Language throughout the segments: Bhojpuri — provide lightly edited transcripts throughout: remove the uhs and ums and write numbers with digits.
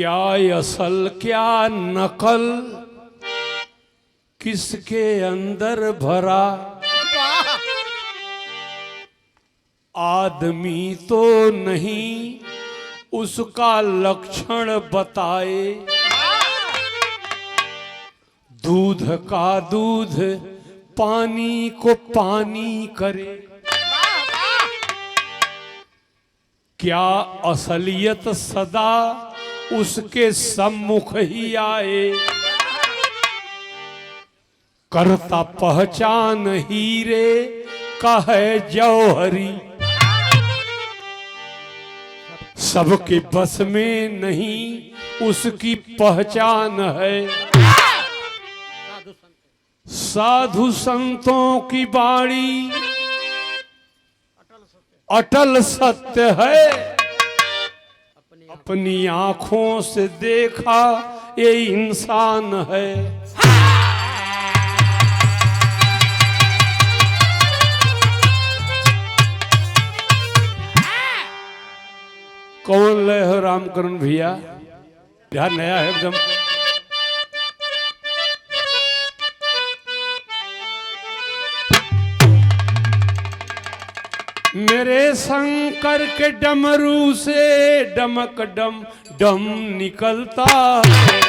क्या असल क्या नकल किसके अंदर भरा, आदमी तो नहीं उसका लक्षण बताए, दूध का दूध पानी को पानी करे, क्या असलियत सदा उसके सम्मुख ही आए, करता पहचान हीरे का है जौहरी, सबके बस में नहीं उसकी पहचान है, साधु संतों की बाणी अटल सत्य है, अपनी आंखों से देखा ये इंसान है। कौन लय हो रामकरण भैया, ध्यान नया है एकदम। मेरे शंकर के डमरू से डमक डम डम निकलता है,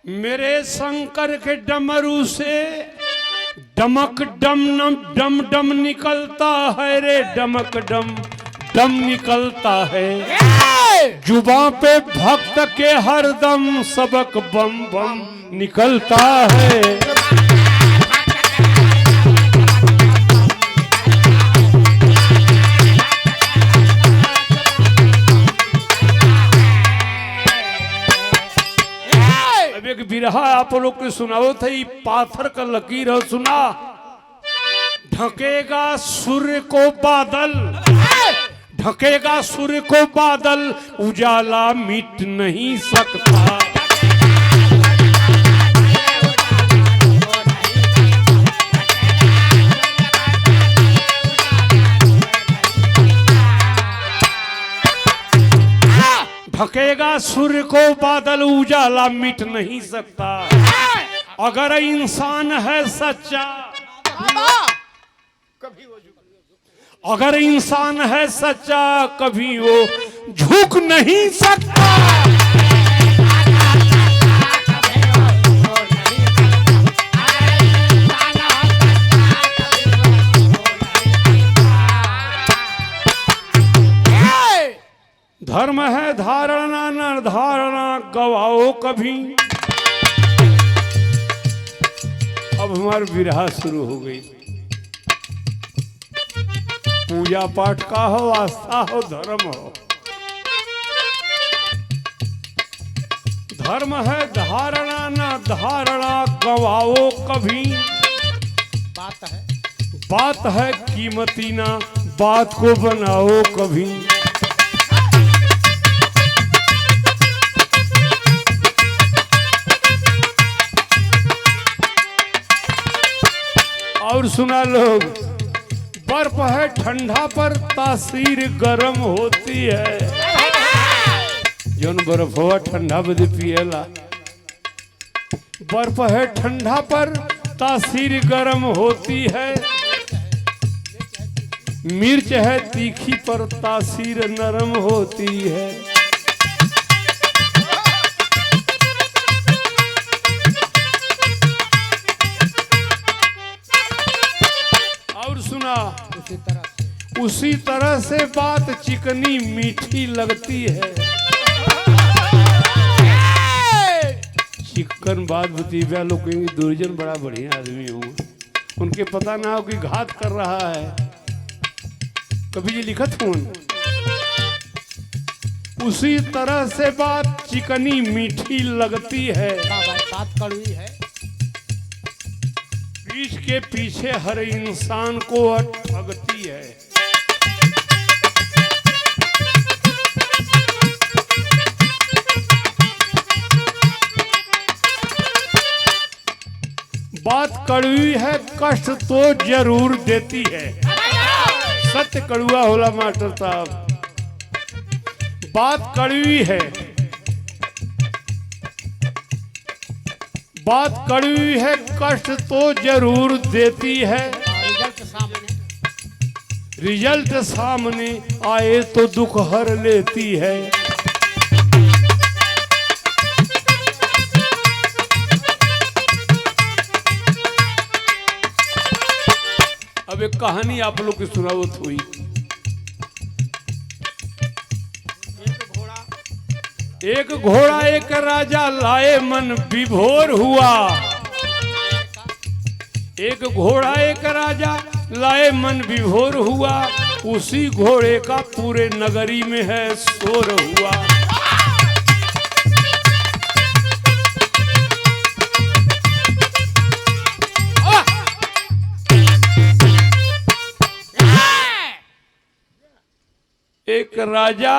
मेरे शंकर के डमरू से डमक डम डम डम निकलता है रे, डमक डम डम निकलता है, जुबां पे भक्त के हरदम सबक बम बम निकलता है। एक बिरहा आप लोग को सुनाओ थे, पाथर का लकीर हो सुना, ढकेगा सूर्य को बादल, ढकेगा सूर्य को बादल, उजाला मिट नहीं सकता, ढकेगा सूर्य को बादल, उजाला मिट नहीं सकता, अगर इंसान है सच्चा, अगर इंसान है सच्चा कभी वो झुक नहीं सकता। धर्म है धारणा न धारणा गवाओ कभी। अब हमारी विरहा शुरू हो गई। पूजा पाठ का हो, आस्था हो, धर्म हो। धर्म है धारणा न धारणा गवाओ कभी। बात है कीमती ना बात को बनाओ कभी। और सुना लोग, बर्फ है ठंडा पर तासीर गर्म होती है। जौन बर्फ हुआ ठंडा बदे पियला। बर्फ है ठंडा पर तासीर गर्म होती है। मिर्च है तीखी पर तासीर नरम होती है। और सुना, उसी तरह से बात चिकनी मीठी लगती है। चिकन बात बतीव्या लोग कहेंगे दुर्जन बड़ा बढ़िया आदमी हूँ। उनके पता ना हो कि घात कर रहा है। कभी ये लिखत हूँ, उसी तरह से बात चिकनी मीठी लगती है। बात कड़वी है। बीच के पीछे हर इंसान को ठगती है। बात कड़वी है कष्ट तो जरूर देती है। सत्य कड़वा होला मास्टर साहब। बात कड़वी है, बात कड़वी है कष्ट तो जरूर देती है। रिजल्ट सामने आए तो दुख हर लेती है। अब एक कहानी आप लोग की सुनावत हुई। एक घोड़ा एक राजा लाए मन विभोर हुआ। एक घोड़ा एक राजा लाए मन विभोर हुआ। उसी घोड़े का पूरे नगरी में है शोर हुआ। एक राजा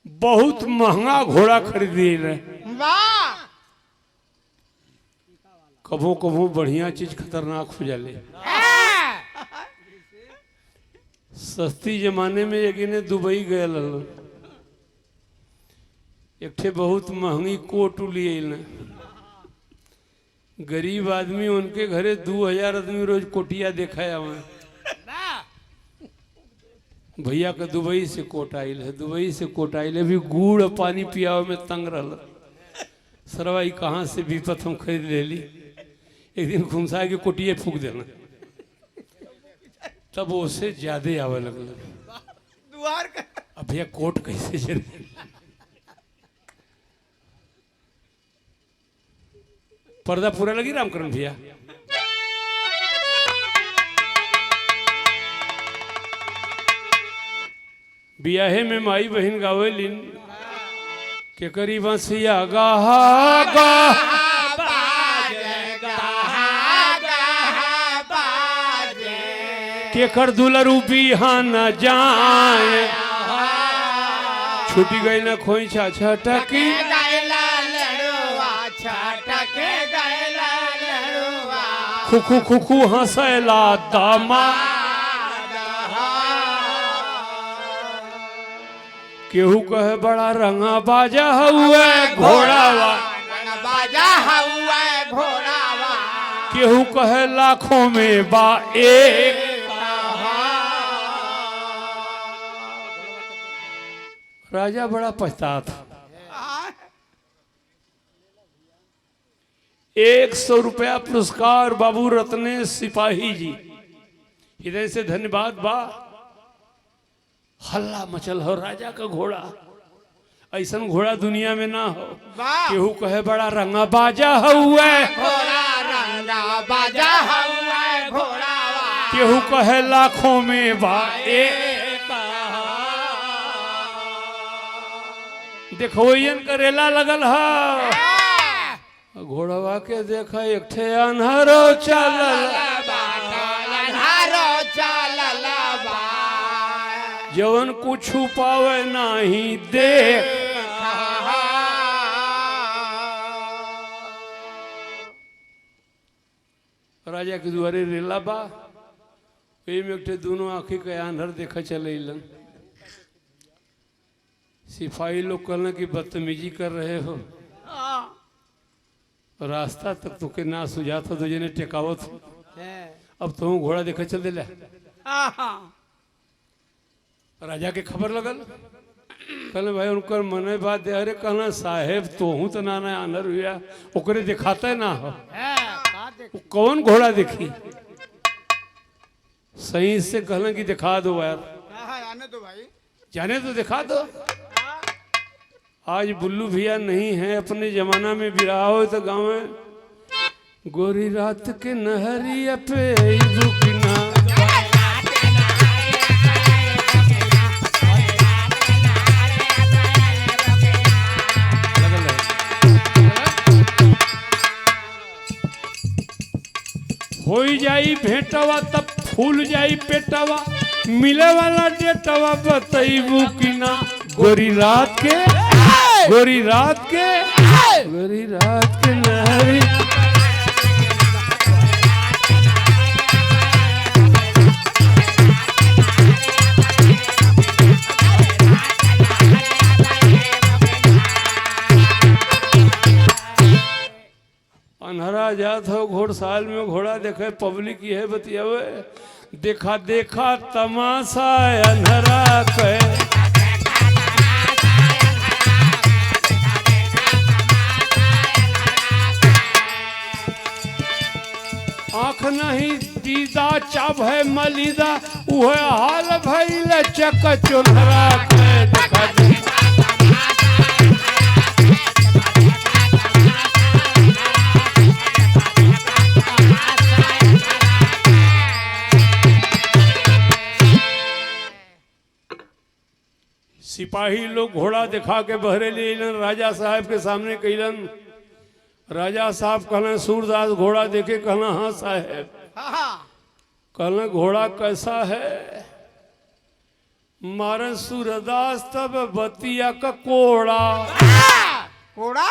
बहुत महंगा घोड़ा खरीदी रहे। कभो कभो बढ़िया चीज खतरनाक हो जाले। सस्ती जमाने में एक ने दुबई गए एक ठे बहुत महंगी कोट लिए न। गरीब आदमी उनके घरे 2000 आदमी रोज कोटिया देखा वहाँ। भैया का दुबई से कोट आइल है, दुबई से कोट आइल है। भी गुड़ और पानी पियावे में तंग रहा। सरवाई कहाँ से विपत हम खरीद ले ली। एक दिन घुमसा के कोटिए फूक देना, तब उससे ज्यादा आवे लगल। अब भैया कोट कैसे चले। पर्दा पूरा लगी रामकरण भैया। बियाहे में माई बहन गावेलिन के करी बंसिया गाहा गा के कर दुलरू बिहान जाए। छुटी गई न खोइछा छटकी खुखू खुखू हंसैला दामा। केहू कहे बड़ा रंगा बाजा हुआ घोड़ावा। केहू कहे लाखों में बा एक। राजा बड़ा पछता था। 100 रुपया पुरस्कार बाबू रत्ने सिपाही जी, हृदय से धन्यवाद बा। हल्ला मचल हो राजा का घोड़ा। ऐसा घोड़ा दुनिया में ना हो। केहू कहे बड़ा रंगा बाजा हुआ केहू कहे लाखों में बा एक। देखो करेला लगल है। घोड़वा के देखा एक ठे अनहरो चलल। जवन कुछ पावे नहीं देख। राजा के द्वारे रेला बा। में एक ठे दोनों आँखी के आंधर देखा चले। सिपाही लोग कहना कि बदतमीजी कर रहे हो। रास्ता तक तो के ना सुझाता तुझे ने टेकावत। अब तुम घोड़ा देखा चल दिला। राजा के खबर लगल। कहने भाई उनकर मने बात दे। अरे कहना साहेब तो हूँ तो ना आनर हुआ ओकरे दिखाता है ना हो। कौन घोड़ा देखी सही से कहना कि दिखा दो यार। जाने दो भाई, जाने तो दिखा दो। आज बुल्लू भैया नहीं है। अपने जमाना में बिराह हो तो गाँव में गोरी रात के नहरिया पे रुकना। हो जाई भेंटवा तब फूल जाई पेटवा। मिले वाला डेटवा बतैबू कि ना। गोरी रात के गोरी रात के गोरी रात के नहरी अनहरा जात हो घोड़साल में घोड़ा देखे पब्लिक ये बतियावे देखा देखा तमाशा अनहरा कहे आँख नहीं दीदा चाभ है मलिदा उहे हाल भइल चक चुनहरा कहे देखा देखा सिपाही लोग घोड़ा दिखा के बहरे ले राजा साहब के सामने कहलन। राजा साहब कहना सूरदास घोड़ा देखे कहना हाँ साहब। कहना घोड़ा कैसा है? मारे सूरदास तब बतिया का कोड़ा कोड़ा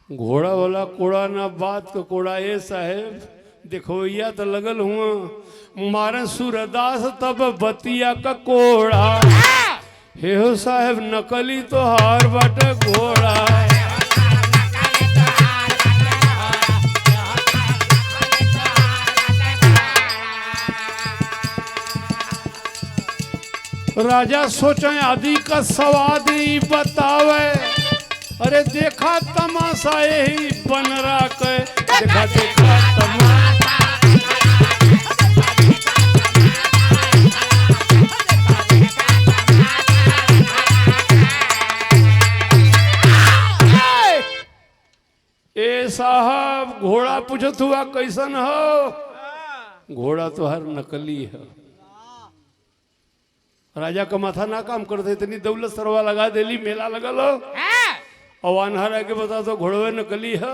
घोड़ा वाला कोड़ा ना बात का कोड़ा ये साहब देखो या तो लगल हुआ मारे सूरदास तब बतिया का कोड़ा हे हो साहब नकली तो हार बाटे घोड़ा राजा सोचे आदि का सवाद ही बतावे अरे देखा तमाशा यही बन रहा के देखा देखा तमाशा ए साहब घोड़ा पूछत हुआ कैसन हो? घोड़ा तो हर नकली है। राजा का माथा ना काम करते इतनी दौलत सरवा लगा देली मेला लगल हो और अनहरा के बता तो घोड़वे नकली है।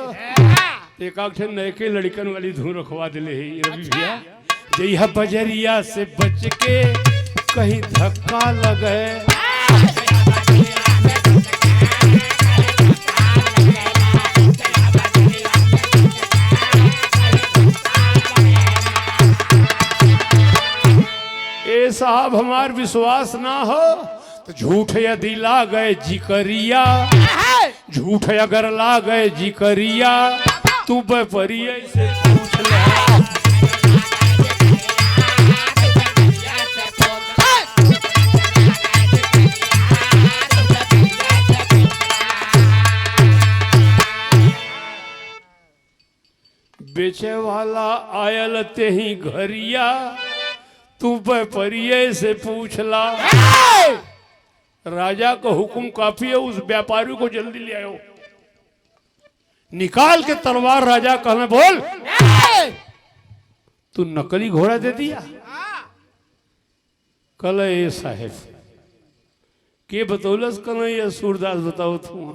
एक आखे नए के लड़कन वाली धून रखवा दिले है रवि भैया जइहा बजरिया से बच के कहीं धक्का लगे साहब हमार विश्वास ना हो तो झूठ यदि ला गए जिकरिया झूठ अगर ला गए जिकरिया तू बपरिया से पूछ ले बेचे वाला आयल ते ही घरिया तू परिये से पूछ ला। राजा का हुक्म काफी है उस व्यापारी को जल्दी ले आओ। निकाल के तलवार राजा कहने बोल तू नकली घोड़ा दे दिया? कल ये साहेब के बतौलस कल ये सूरदास बताओ तू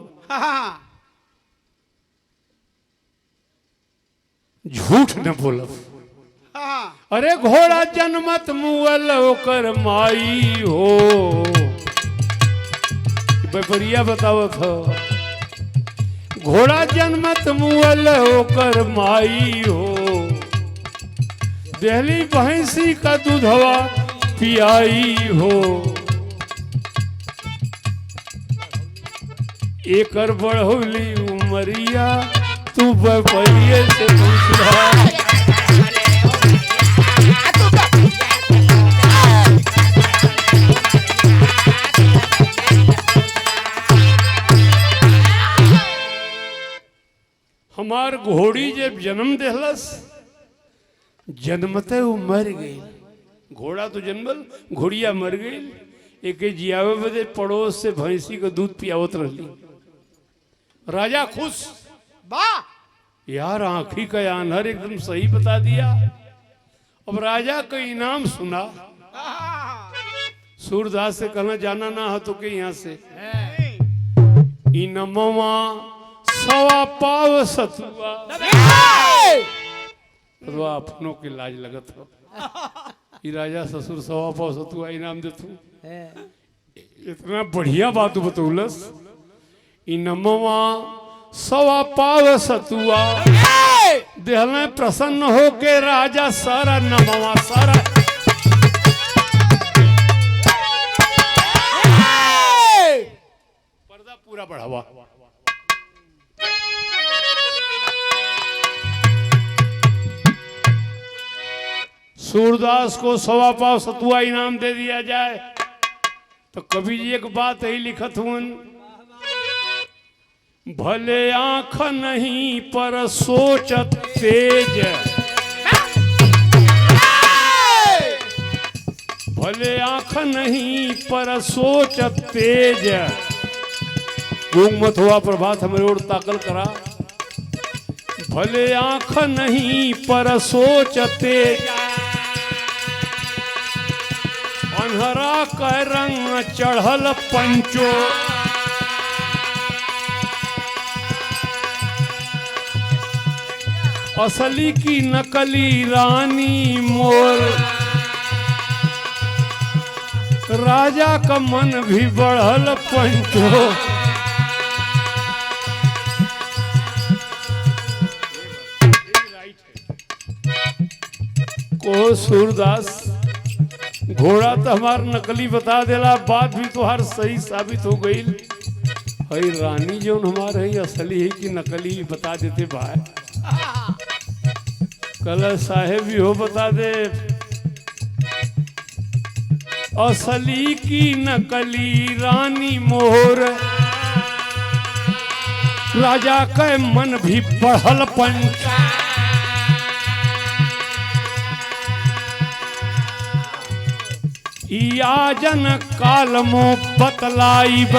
झूठ न बोलो। अरे घोड़ा जन्मत मुअल ओकर माई हो बपरिया बतावत हो घोड़ा जन्मत मुअल ओकर माई हो देहली भैंसी का दूधवा पियाई हो एकर बढ़ौली उमरिया तू बपरिये से पूछ रहा हमार घोड़ी जब जन्म देहलस जन्मते वो मर गई। घोड़ा तो जन्मल घोड़िया मर गई। एक जियावे बदे पड़ोस से भैंसी को दूध पियावत रही। राजा खुश यार आंखी का आन्हर एकदम सही बता दिया। अब राजा का इनाम सुना। सूरदास से कहना जाना ना हो तो के यहाँ से इनमवा सवा पाव सतुआ तो अपनों के लाज लगत हो राजा ससुर सवा पाव सतुआ इनाम देतू इतना बढ़िया बात बतौलस। इनमवा सवा पाव सतुआ देहल प्रसन्न हो के राजा सारा नमवा सारा पर्दा पूरा बढ़ावा सूरदास को 1.25 पाव सतुआ इनाम दे दिया जाए। तो कवि जी एक बात ही लिखत हुन, भले आंख नहीं पर सोचत तेज, भले आंख नहीं पर सोचत तेज। गूंग मत हुआ प्रभात हमारे ओर ताकल करा। भले आंख नहीं पर सोचते, अन्हरा का रंग चढ़ल पंचो। असली की नकली रानी मोर, राजा का मन भी बढ़ल पंचो। को सूरदास घोड़ा तो हमार नकली बता देला, बात भी तुहार सही साबित हो गई। हई रानी जो हमार है असली है कि नकली बता देते भाई। कल साहेब भी हो बता दे, असली की नकली रानी मोर, राजा का मन भी बढ़ल पंच। आजन कालमो बतलाइब,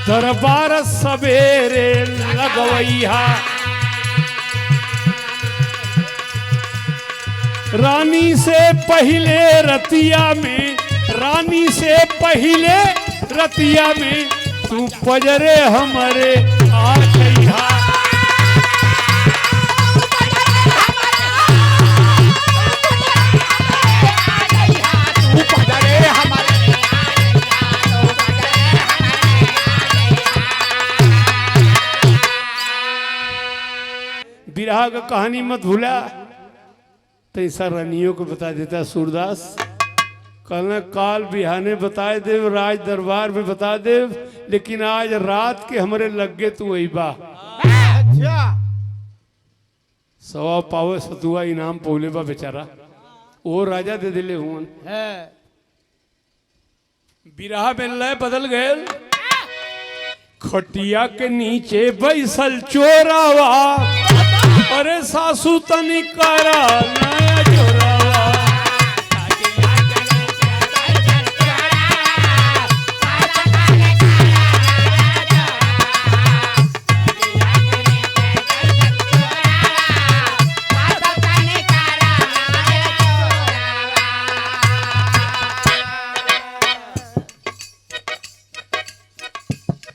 दरबार सवेरे लगवैहा। रानी से पहले रतिया में, रानी से पहले रतिया में तू पजरे हमारे आ गईहा। बिरहा का कहानी मत भूला। तो ऐसा रानियों को बता देता सूरदास। कल काल बिहाने बताए देव, राज दरबार में बता देव, लेकिन आज रात के हमारे लगे तू वही बा। अच्छा 1.25 पाव सतुआ इनाम पौले बा बेचारा, वो राजा दे दिले हुन। है बिरहा में लय बदल गए। खटिया के नीचे बैसल चोरावा, अरे सासू तनी करा नया जोरावा।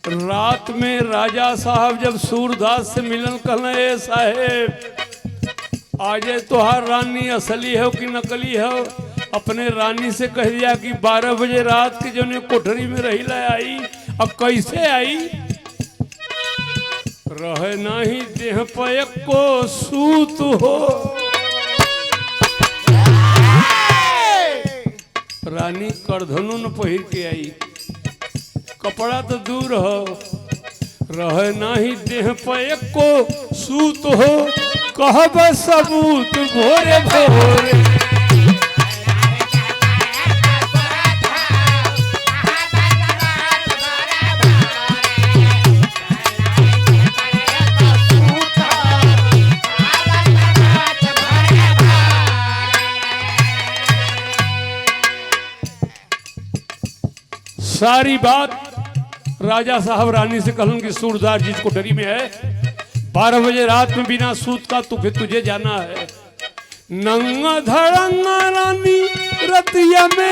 रात में राजा साहब जब सूरदास से मिलन करना, ए साहेब आज तोहार रानी असली है कि नकली है। अपने रानी से कह दिया कि 12 बजे रात के जो ने कोठरी में रही ला आई। अब कैसे आई? रहे नहीं देह पे को सूत हो। रानी करधनु न पहिर के आई, कपड़ा तो दूर हो, रहे नहीं देह पे को सूत हो। कहब सबूत भोरे भोरे, सारी बात राजा साहब रानी से कहूं कि सूरदास जिस कोठरी में है, 12 बजे रात में बिना सूत का तुझे जाना है। नंगा धड़ंगा रानी रतिया में,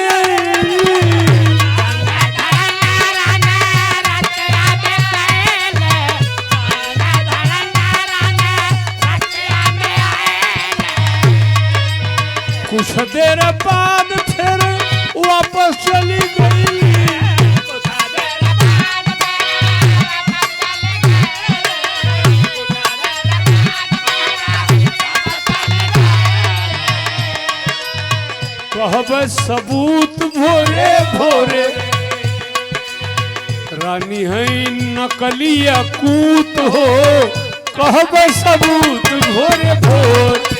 कुछ देर बाद फिर वापस चली गई। कहब सबूत भोरे भोरे, रानी है नकली कूत हो। कहब सबूत भोरे भोरे।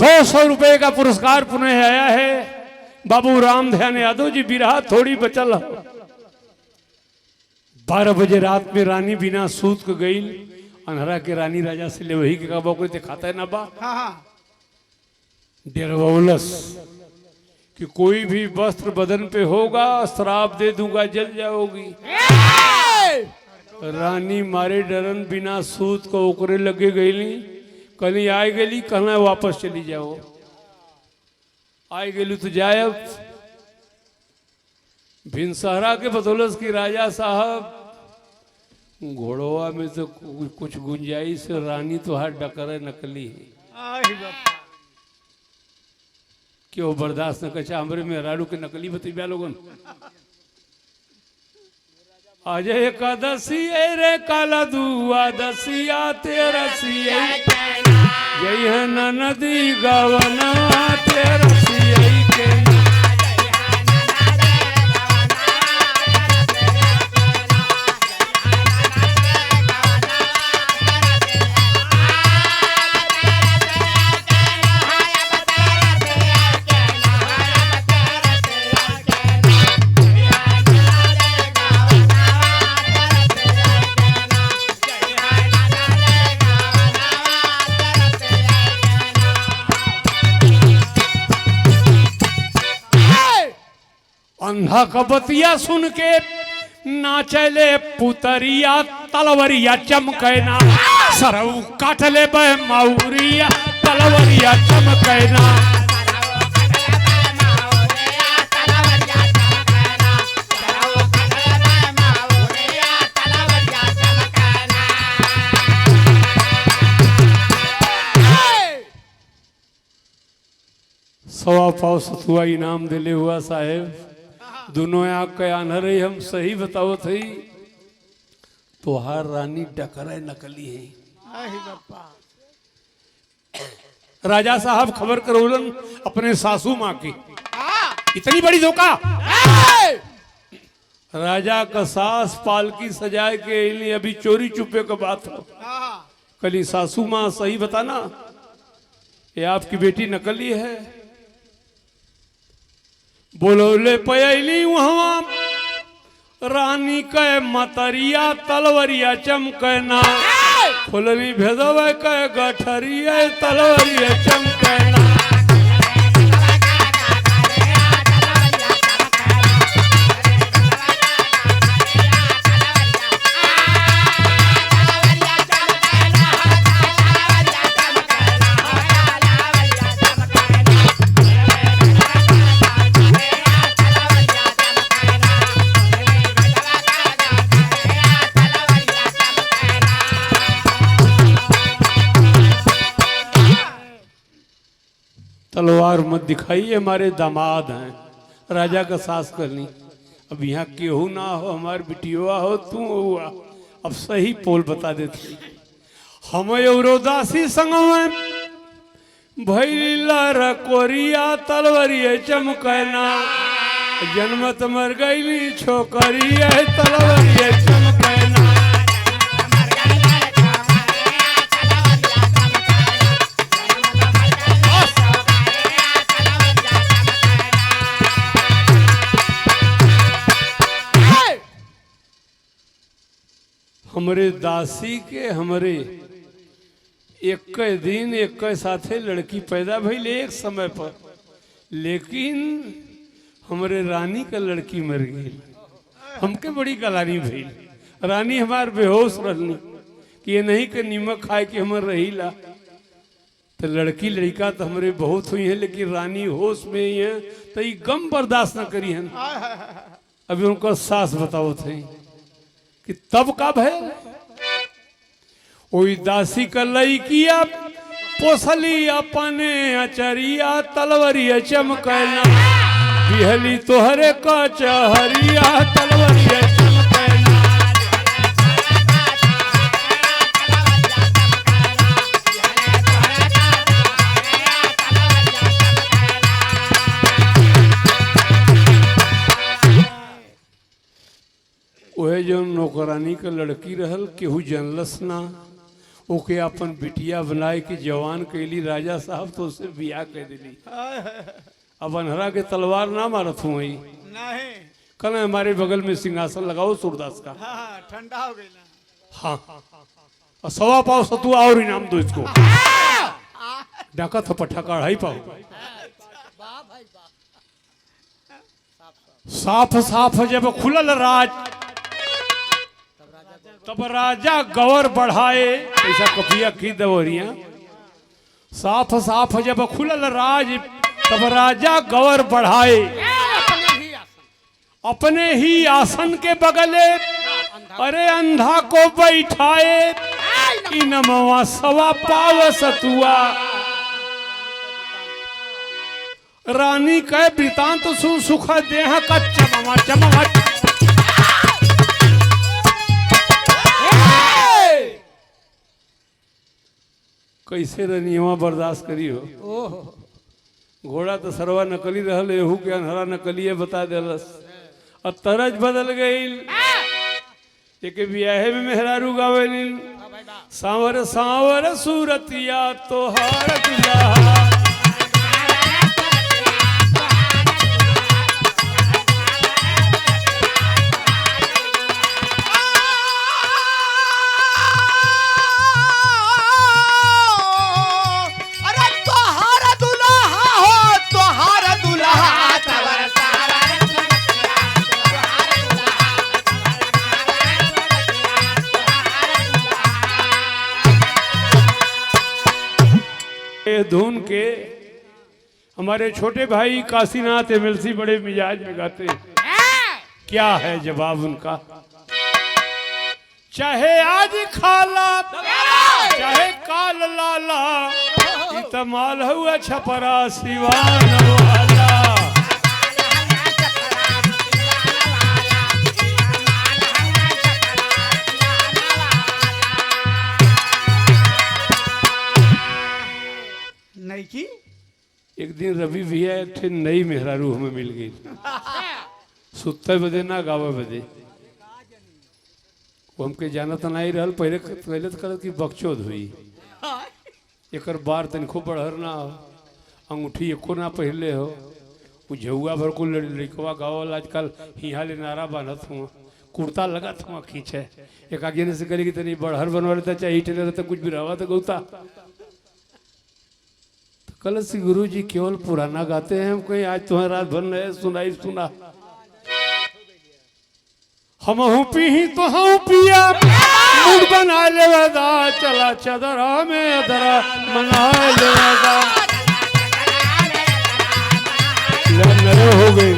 200 रुपए का पुरस्कार पुनः आया है बाबू राम ध्यान यादव जी बिरहा थोड़ी बचल 12 बजे रात में रानी बिना सूत को गई अनहरा के रानी राजा से ले वही के कबो को दिखाता है ना बा हाँ हाँ डेरवौलस कि कोई भी वस्त्र बदन पे होगा श्राप दे दूंगा जल जाओगी। रानी मारे डरन बिना सूत को ओकरे लगे गईली कहीं आए गली कहना वापस चली जाओ आए गेलू तो जाए भिनसहरा के बदौलत की राजा साहब घोड़वा में तो कुछ गुंजाइश रानी तो हाथ डकर नकली है क्यों बर्दाश्त न कचा हमरे में राड़ू के नकली बतिया लोगन आज एकादशी रे काला दुआदशिया तेरसिया जय है नदी गवना तेरसिया के अंधा का बतिया सुन के नाचले पुतरिया तलवरिया चमकैना सरऊ काटले बह मौरिया तलवरिया चमकैना सवा पाव सतुआ इनाम दिले हुआ साहेब दोनों आँख के आनहरे हम सही बताओ थी तो हर रानी डकरा नकली है। राजा साहब खबर करोलन अपने सासू माँ की इतनी बड़ी धोखा राजा का सास पालकी सजाए के लिए अभी चोरी चुपे का बात हो कली सासू माँ सही बताना ये आपकी बेटी नकली है बोलोले पयली वहां रानी के मतरिया तलवरिया चमकना फुलनी भेदव के गठरिया तलवरिया चमकना तलवार मत दिखाइए हमारे दामाद हैं राजा का सास करनी अब यहाँ केहू ना हो हमार बिटिया हो तू हुआ अब सही पोल बता देते हम दासी संग भैला रकोरिया तलवरिया चमकना जन्मत मर गईली छोकरिया तलवरिया चमकना हमरे दासी के हमरे एक दिन एक साथे लड़की पैदा भइल एक समय पर लेकिन हमरे रानी का लड़की मर गई हमके बड़ी गलानी भइल रानी हमार बेहोश रहनी कि ये नहीं कि नीमक खाए के हमर रहीला तो लड़की लड़का तो हमरे बहुत हुई है लेकिन रानी होश में ही है तो ये गम बर्दाश्त न करी है अभी उनका सास बताओ थे कि तब कब है ओई दासी का लइकिया पोसली अपने अचरिया तलवरिया चमकना बिहली तोहरे का चहरिया तलवरिया चमकना वह जो नौकरानी का लड़की रहल केहू जनलस ना ओके अपन बिटिया बनाए कि जवान कैली राजा साहब तो उससे बियाह कर दिली। अब अनहरा के तलवार ना मारत हूँ वही नहीं। कल हमारे बगल में सिंहासन लगाओ सूरदास का। हाँ ठंडा हो गई ना। हाँ और 1.25 पाव सतुआ और इनाम दो इसको। डाका था पट्टा का 2.5 पाव। साफ साफ जब खुलल राज तब राजा गवर बढ़ाए। ऐसा कपिया की दवरिया। साफ साफ जब खुलल राज तब राजा गवर बढ़ाए। अपने ही आसन के बगले अरे अंधा को बैठाए। इनमवा 1.25 पाव सतुआ। रानी कह वृतांत सुन सुख देह का चमवा चमवा। कैसे रनियवा बर्दाश्त करी हो। घोड़ा तो सरवा नकली रहल एहू के अनहरा नकलिए बता देलस। और तरज बदल गई। एक बियाहे में मेहरारू गावेली सांवर सांवर सूरतिया तोहार दुल्हा। धुन के हमारे छोटे भाई काशीनाथ एमएलसी बड़े मिजाज में गाते। क्या है जवाब उनका। चाहे आज खाला चाहे काल लाला इतमाल हुआ छपरा सिवान वाला। नहीं की एक दिन रवि भैया एक ठे नई मेहरारू हमें मिल गई। सुते बदे ना गावे बदे। वो हमके जाना तो नहीं रहल। पहले तो कहत कि बकचोद हुई। एक बार तनिको बढ़र ना हो। अंगूठी एको ना पहले हो। वो झुआ भर को लड़कवा गावल आजकल हिया ले नारा बांधत हुआ। कुर्ता लगत हुआ खींचे। एक आगे ने से करी कि तनी बढ़हर बनवा लेता चाहे ईटे रहता कुछ भी रहा तो गौता। कल से गुरु जी केवल पुराना गाते हैं। हम कहीं आज तुम्हें रात भर नए सुनाई सुना। हम हूँ पी तो हम पिया मूड बना ले वदा। चला चदरा में अदरा मना ले वदा। नरे हो गई।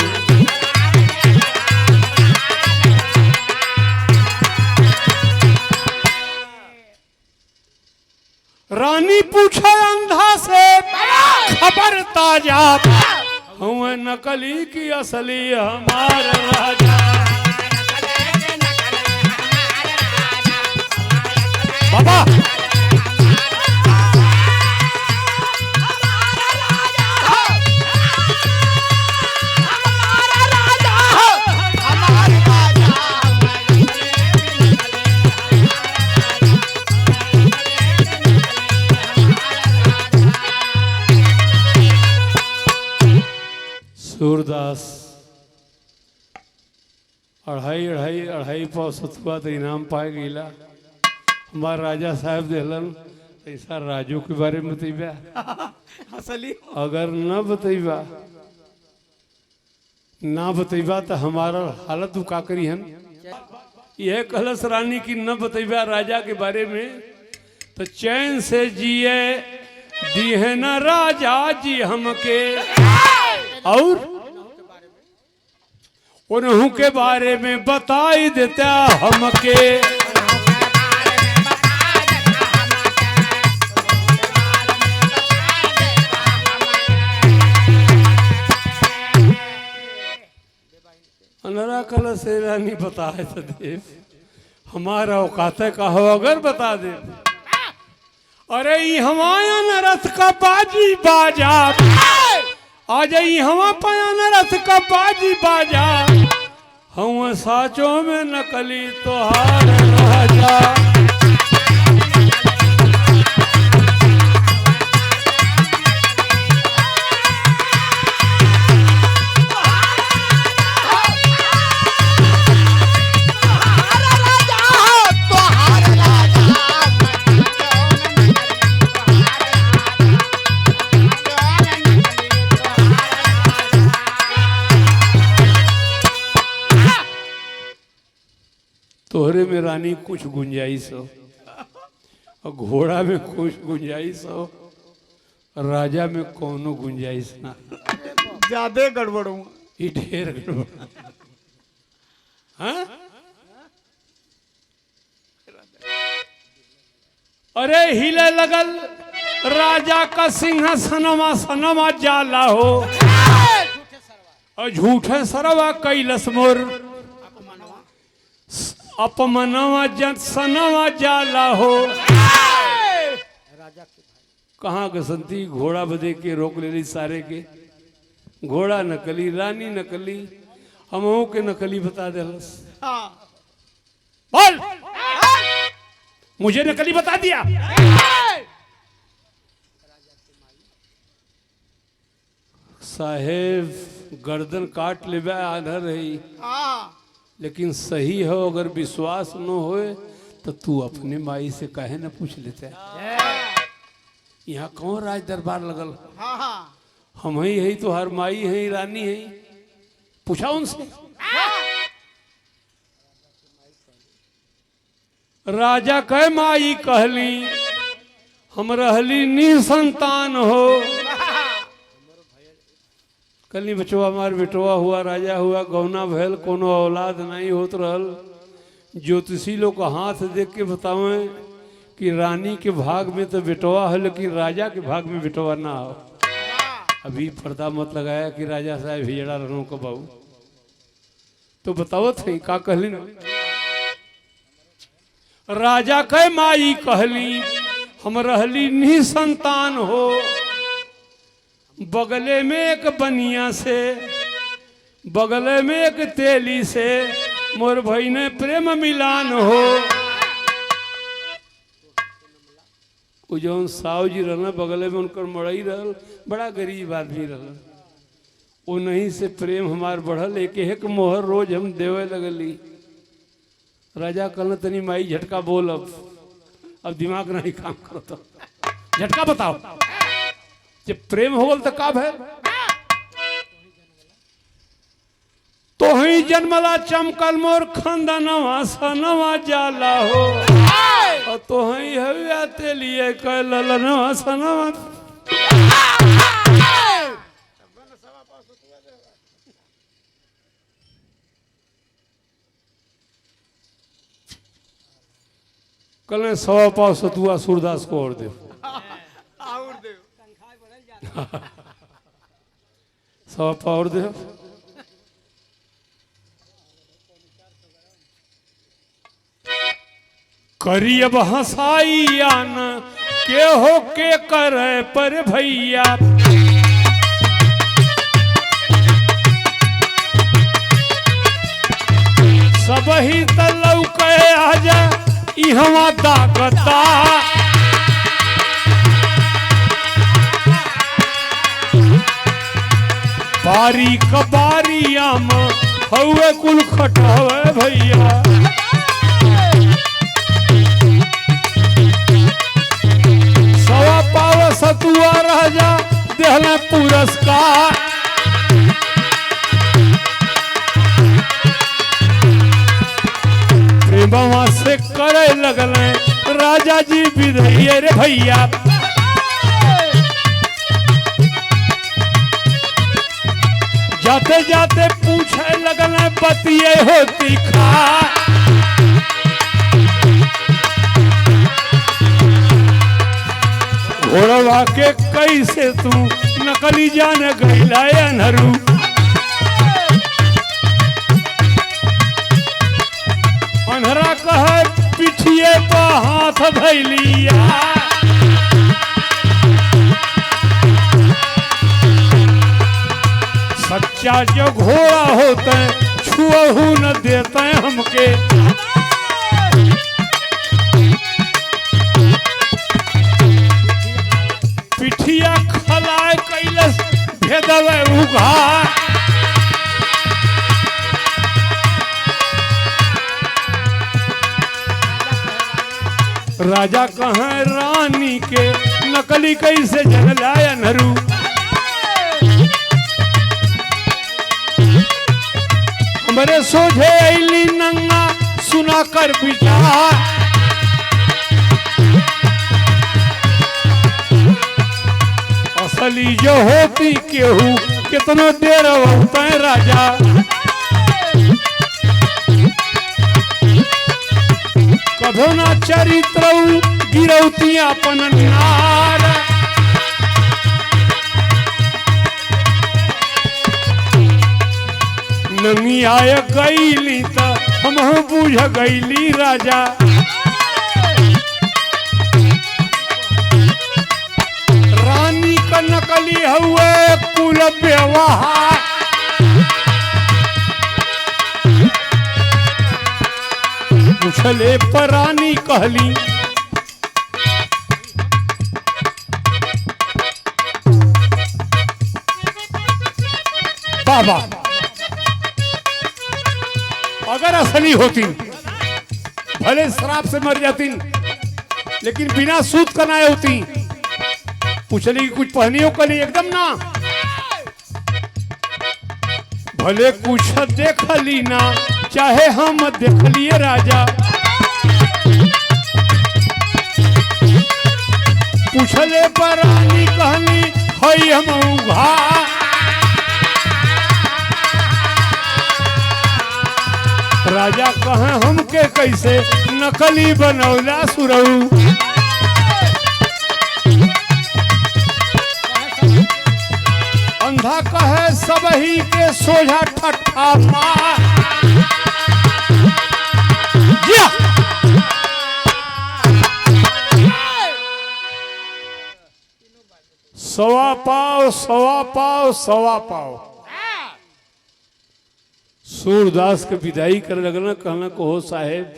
रानी पूछा अंधा से खबर ताजा। हूँ नकली की असली हमारा राजा। बाबा सूरदास 2.5 पाव सतुआ तो इनाम पाए गईला। हमारा राजा साहब दिलन ऐसा राजू के बारे में बतैबा। असली अगर न बतैबा तो हमारा हालत का करी हम। यह कलश रानी की न बतैबा राजा के बारे में तो चैन से जिए दिए न राजा जी हमके। और उन्हों के बारे में बताई देता हमके। अनरा कल से रानी बताए तो देव हमारा औकात का हो अगर बता दे। अरे हमाया नरस का बाजी बाजा। आ जाई हवा पाया नरस का बाजी बाजा। हम साचों में नकली तोहार राजा। घोड़े में रानी कुछ गुंजाइश हो, और घोड़ा में कुछ गुंजाइश हो, राजा में कोनो गुंजाइश ना। ज्यादा गड़बड़ हुआ। ये ढेर गड़बड़। हाँ? अरे हिले लगल राजा का सिंहासनमा सनमा जाला हो, और झूठे सरवा कैलस मोर अपमनवा जन सनवा जाला हो। कहाँ के संती घोड़ा बदे के रोक ले सारे के, घोड़ा नकली, रानी नकली, हमों के नकली बता देलस। बोल, मुझे नकली बता दिया। साहेब गर्दन काट लेबे आधर रही, लेकिन सही हो अगर विश्वास न होए तो तू अपने माई से कहे न पूछ लेते। यहाँ कौन राज दरबार लगल, हम ही है तो हर माई है रानी है, पूछा उनसे। राजा कह माई कहली हम रहली निसंतान हो, कली बचवा हमार बेटवा हुआ, राजा हुआ, गौना भैल, कोनो औलाद नहीं होत रहल। ज्योतिषी लोग का हाथ देख के बतावें कि रानी के भाग में तो बेटवा है, लेकिन राजा के भाग में बेटवा ना हो। अभी पर्दा मत लगाया कि राजा साहब हिजड़ा रहूं को बाबू, तो बताओ थे का कहली ना। राजा कह माई कहली हम रहली निसंतान हो, बगले में एक बनिया से, बगले में एक तेली से मोर भाई ने प्रेम मिलान हो। वो जौन साहु जी रहना बगले में उनकर मड़ई रहल, बड़ा गरीब आदमी रहल, वो नहीं से प्रेम हमार बढ़ल, एक एक मोहर रोज हम देवे लगली। राजा कहना तनी माई झटका बोल, अब दिमाग नहीं काम करता, झटका बताओ। जब प्रेम हो गल तो का भैल, तो ही जन्मला चमकल मोर खंदनवा सनवा जाला हो, और तो ही हविया तेलिए कह ललनवा सनवा। कल 100 पाव सतुआ सूरदास को और दे, 100 पाव और दे। करी अब हंसाइयान के हो के करे पर भैया, सब ही तलौ के आजा इहवा दागता। बारी कबारिया में हवे कुल खटवे भैया, सवा पाव सतुआ राजा देहला पुरस्कार। प्रेमवा से करे लगल राजा जी विधैया रे भैया, जाते जाते पूछे लगल बतिये होती खा। घोड़वा के कैसे तू नकली जान गईला अनहरू, अनहरा कहे पिठिए पर हाथ धैलिया। सच्चा जो घोड़ा होते छुअहू न देते हमके, पिठिया खलाए कैलस भेदवे उघार। राजा कहे रानी के नकली कैसे जंगलाया नरू, हमरे सोझे अली नंगा सुनाकर विचार असली जो होती केहू कितनो देर होता है राजा कभो ना चरित्र गिरौती अपन नार नंगी आय गईली त हम बुझ गईली राजा रानी का नकली हुए कुल व्यवहार पूछले पर रानी कहली बाबा अगर असली होती भले शराब से मर जाती लेकिन बिना सूद कनाए होती पूछली कुछ पहनियों के लिए एकदम ना भले कुछ देख ली ना चाहे हम देख लिए राजा पूछले पर रानी कहनी हई हम उघा राजा कहे हमके कैसे नकली बनौला सुरऊ अंधा कहे सबही के सोझा ठट्ठा मार सवा पाव सवा पाव सवा पाव सूरदास के विदाई करे लगना कहना को हो साहेब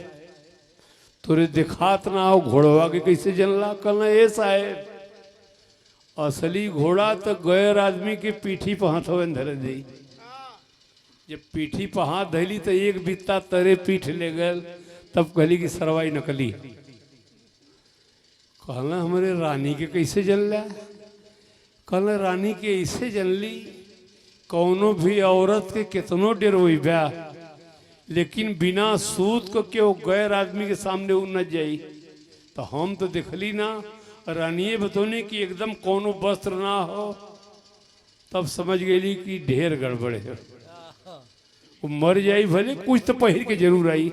तोरे दिखात ना हो घोड़वा के कैसे जनला कहना ए साहेब असली घोड़ा तो गैर आदमी के पीठी पर हाथों धरे दी जब पीठी पर हाथ धैली तो एक बित्ता तरे पीठ ले गए तब कहली कि सरवाई नकली कहना हमारे रानी के कैसे जनला कहना रानी के ऐसे जनली कौनो भी औरत के कितनो डरोई बा लेकिन बिना सूद को क्यों गैर आदमी के सामने उ न जाई तो हम तो देखली ना रानिये बतौने कि एकदम कोनो वस्त्र ना हो तब समझ गई कि ढेर गड़बड़ है वो मर जाई भले कुछ तो पहिर के जरूर आई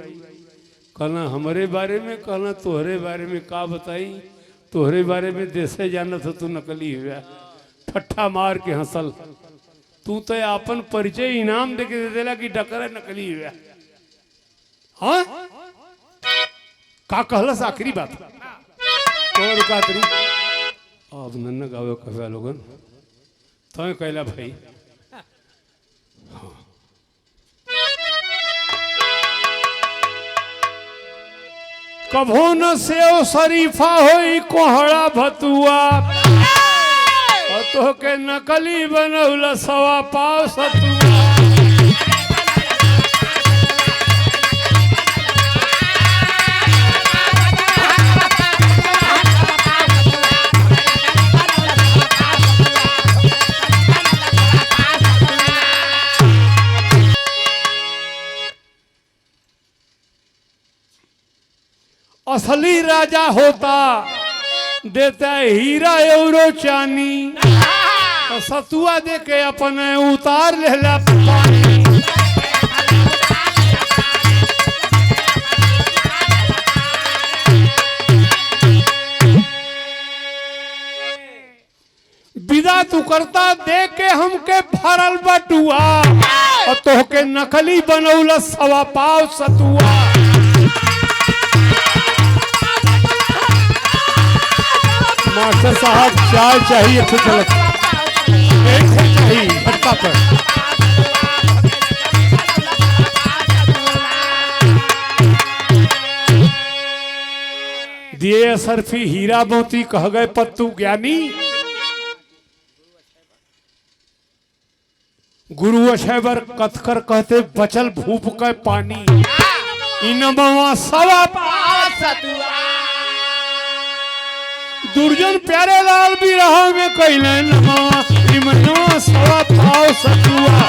कहना हमारे बारे में कहना तोहरे बारे में का बताई तोहरे बारे में देसे जाना था तू नकली हुआ ठट्ठा मार के हंसल तू तो अपन परिचय इनाम दे के दे देला कि डकरा नकली हुआ हाँ का कहलस आखिरी बात तो रुका तरी अब नन्ना गावे कहवा लोगन तो कहला भाई हाँ। कभो न सेव शरीफा होई कोहड़ा भतुआ तो के नकली बनौला सवा पाव सतुआ असली राजा होता देता हीरा एवरो चानी सतुआ दे के अपने उतार लेला पानी विदा तू करता दे के हमके भरल बटुआ और तोहके नकली बनौला सवा पाव सतुआ मास्टर साहब चाय चाहिए तो चाहिए भट्टा पर दिए सरफी हीरा मोती कह गए पत्तू ज्ञानी गुरु अशैवर कथकर कहते बचल भूप का पानी इनमवा सवा सतुआ दुर्जन प्यारे लाल भी रहा में कैलन सवा पाव सतुआ